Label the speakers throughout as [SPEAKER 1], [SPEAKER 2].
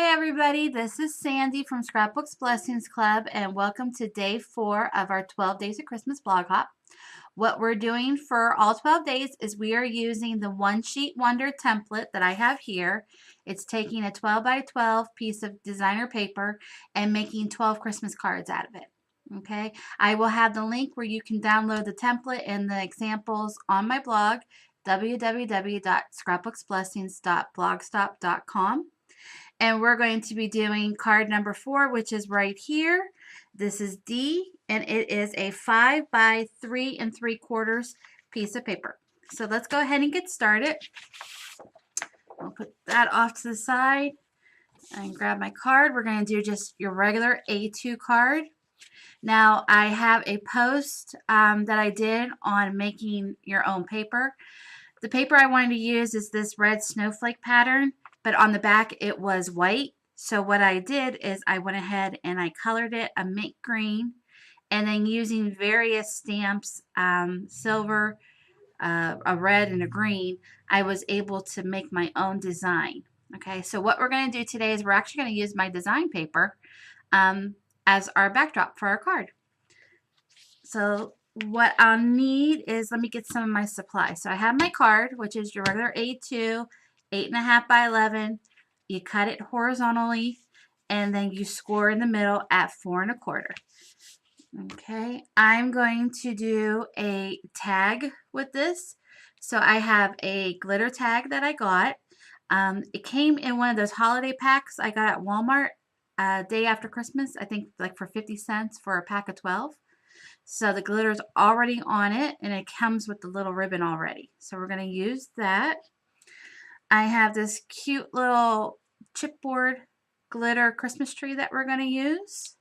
[SPEAKER 1] Hi everybody, this is Sandy from Scrapbooks Blessings Club and welcome to day 4 of our 12 Days of Christmas blog hop. What we're doing for all 12 days is we are using the One Sheet Wonder template that I have here. It's taking a 12 by 12 piece of designer paper and making 12 Christmas cards out of it. Okay, I will have the link where you can download the template and the examples on my blog, www.scrapbooksblessings.blogspot.com. And we're going to be doing card number 4, which is right here. This is D, and it is a 5 by 3 3/4 piece of paper. So let's go ahead and get started. I'll put that off to the side and grab my card. We're going to do just your regular A2 card. Now, I have a post that I did on making your own paper. The paper I wanted to use is this red snowflake pattern, but on the back it was white. So what I did is I went ahead and I colored it a mint green, and then using various stamps, silver, a red, and a green, I was able to make my own design. Okay, so what we're going to do today is we're actually going to use my design paper as our backdrop for our card. So what I'll need is, let me get some of my supplies. So I have my card, which is your regular A2, 8.5 by 11. You cut it horizontally, and then you score in the middle at 4 1/4. Okay, I'm going to do a tag with this. So I have a glitter tag that I got. It came in one of those holiday packs I got at Walmart day after Christmas, I think like for 50 cents for a pack of 12. So the glitter's already on it, and it comes with the little ribbon already. So we're going to use that. I have this cute little chipboard glitter Christmas tree that we're going to use.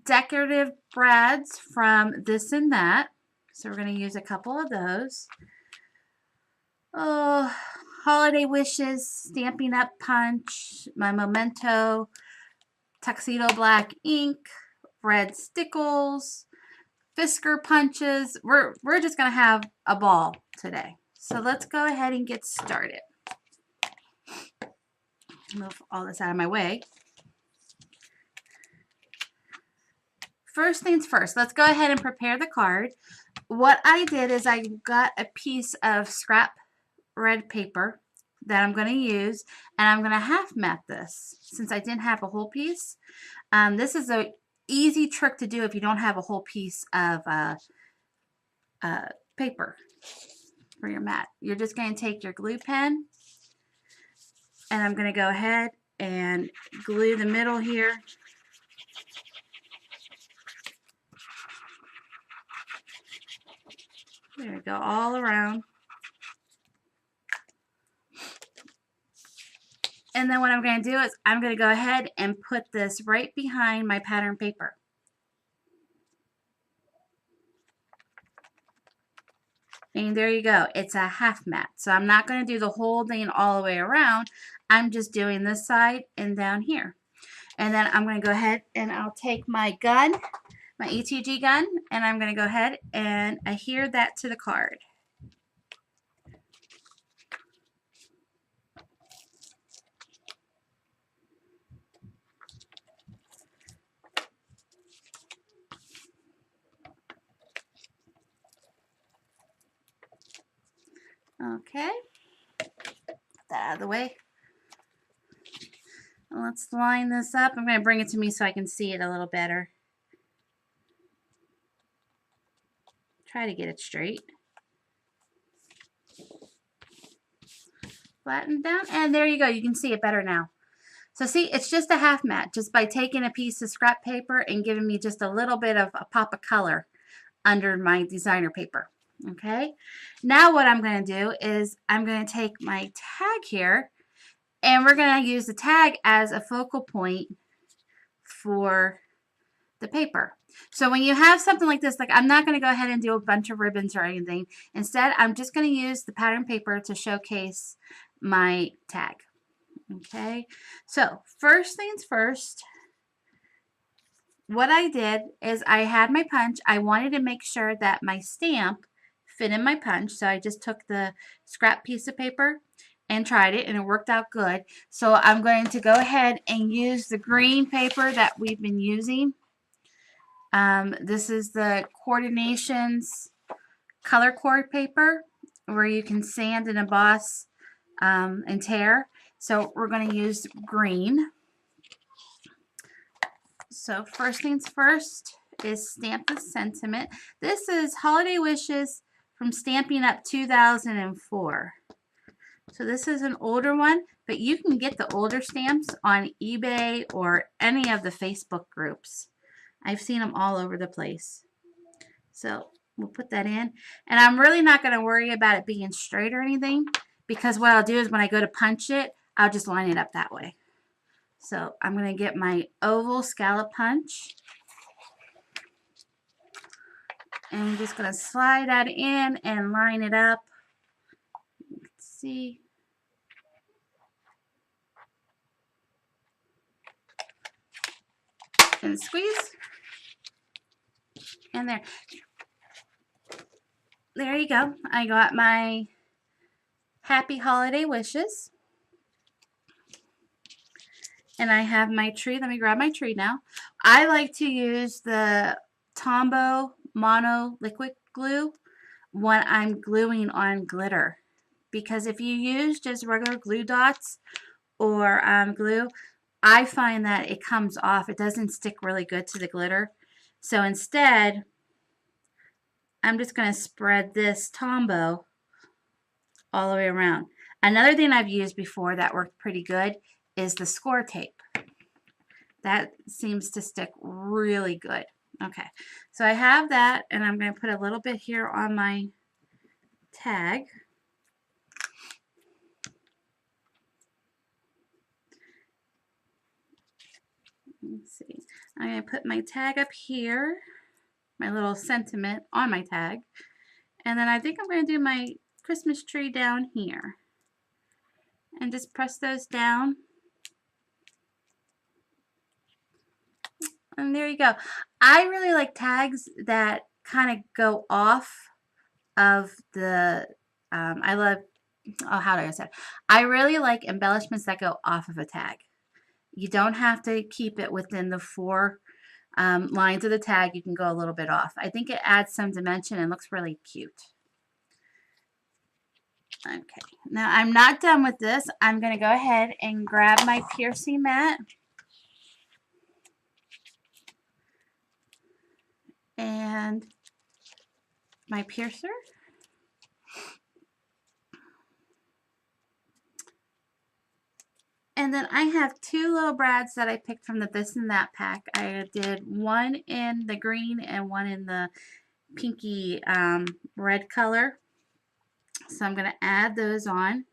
[SPEAKER 1] Decorative brads from This and That. So we're going to use a couple of those. Oh, holiday wishes, Stampin' Up punch, my memento, tuxedo black ink, red stickles, Fisker punches. We're just going to have a ball today. So let's go ahead and get started. Move all this out of my way. First things first, let's go ahead and prepare the card. What I did is I got a piece of scrap red paper that I'm going to use, and I'm going to half mat this since I didn't have a whole piece. This is a easy trick to do if you don't have a whole piece of paper for your mat. You're just going to take your glue pen, and I'm going to go ahead and glue the middle here. There we go, all around. And then what I'm going to do is I'm going to go ahead and put this right behind my pattern paper. And there you go. It's a half mat. So I'm not going to do the whole thing all the way around. I'm just doing this side and down here. And then I'm going to go ahead and I'll take my gun, my ETG gun, and I'm going to go ahead and adhere that to the card. Okay, put that out of the way. Let's line this up. I'm going to bring it to me so I can see it a little better. Try to get it straight. Flatten down, and there you go. You can see it better now. So see, it's just a half mat, just by taking a piece of scrap paper and giving me just a little bit of a pop of color under my designer paper. Okay, now what I'm going to do is I'm going to take my tag here, and we're going to use the tag as a focal point for the paper. So when you have something like this, like I'm not going to go ahead and do a bunch of ribbons or anything. Instead, I'm just going to use the pattern paper to showcase my tag. Okay, so first things first, what I did is I had my punch. I wanted to make sure that my stamp fit in my punch, so I just took the scrap piece of paper and tried it, and it worked out good. So I'm going to go ahead and use the green paper that we've been using. This is the Coordinations color cord paper where you can sand and emboss and tear. So we're going to use green. So first things first is stamp the sentiment. This is Holiday Wishes from Stampin' Up 2004. So this is an older one, but you can get the older stamps on eBay or any of the Facebook groups. I've seen them all over the place. So we'll put that in. And I'm really not going to worry about it being straight or anything, because what I'll do is when I go to punch it, I'll just line it up that way. So I'm going to get my oval scallop punch. And I'm just going to slide that in and line it up. Let's see. And squeeze. And there. There you go. I got my Happy Holiday Wishes. And I have my tree. Let me grab my tree now. I like to use the Tombow Mono Liquid Glue when I'm gluing on glitter. Because if you use just regular glue dots or glue, I find that it comes off. It doesn't stick really good to the glitter. So instead, I'm just going to spread this Tombow all the way around. Another thing I've used before that worked pretty good is the score tape. That seems to stick really good. Okay, so I have that, and I'm going to put a little bit here on my tag. Let's see. I'm going to put my tag up here, my little sentiment on my tag, and then I think I'm going to do my Christmas tree down here, and just press those down. And there you go. I really like tags that kind of go off of the, I love, oh, how do I say it? I really like embellishments that go off of a tag. You don't have to keep it within the four lines of the tag. You can go a little bit off. I think it adds some dimension and looks really cute. Okay, now I'm not done with this. I'm going to go ahead and grab my piercing mat. And my piercer. And then I have two little brads that I picked from the This and That pack. I did one in the green and one in the pinky red color. So I'm going to add those on.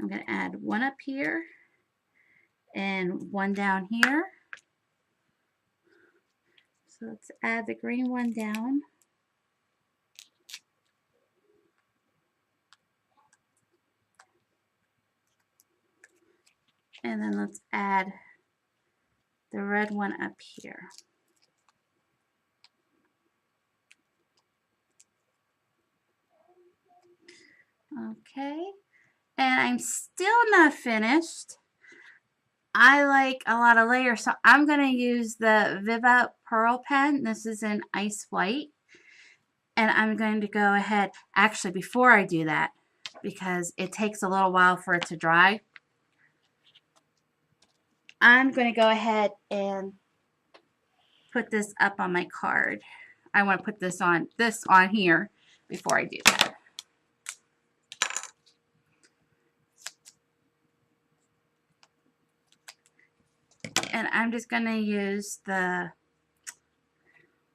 [SPEAKER 1] I'm going to add one up here and one down here. So let's add the green one down. And then let's add the red one up here. Okay, and I'm still not finished. I like a lot of layers, so I'm going to use the Viva Pearl pen. This is in Ice White. And I'm going to go ahead, actually before I do that, because it takes a little while for it to dry, I'm going to go ahead and put this up on my card. I want to put this on here before I do that. And I'm just going to use the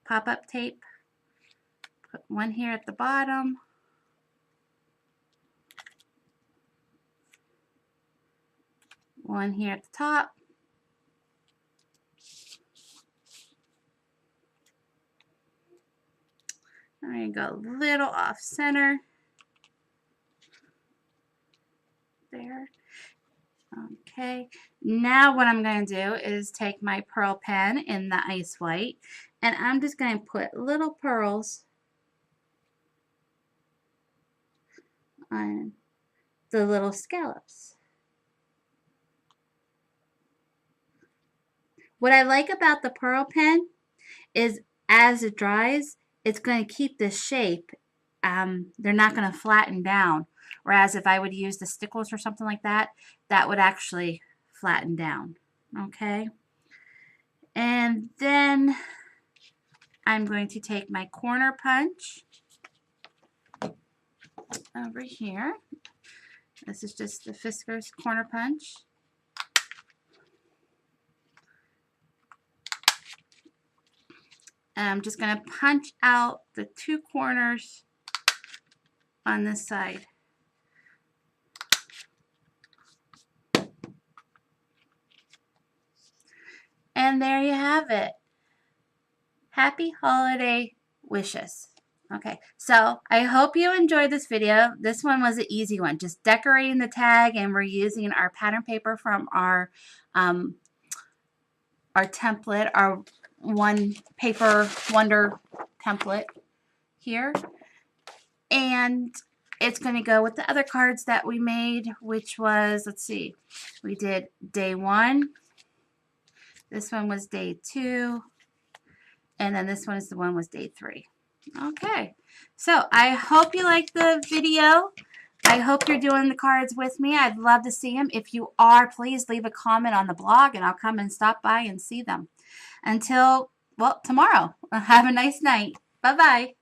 [SPEAKER 1] pop-up tape. Put one here at the bottom. One here at the top. I'm going to go a little off center. There. Okay, now what I'm going to do is take my pearl pen in the Ice White, and I'm just going to put little pearls on the little scallops. What I like about the pearl pen is as it dries, it's going to keep this shape. They're not going to flatten down. Whereas if I would use the stickles or something like that, that would actually flatten down. Okay. And then I'm going to take my corner punch over here. This is just the Fiskars corner punch. And I'm just going to punch out the two corners on this side. And there you have it. Happy holiday wishes. Okay, so I hope you enjoyed this video. This one was an easy one, just decorating the tag, and we're using our pattern paper from our template, our one paper wonder template here. And it's going to go with the other cards that we made, which was, let's see, we did day 1. This one was day 2. And then this one is the one was day 3. Okay, so I hope you liked the video. I hope you're doing the cards with me. I'd love to see them. If you are, please leave a comment on the blog, and I'll come and stop by and see them. Until, well, tomorrow. Have a nice night. Bye-bye.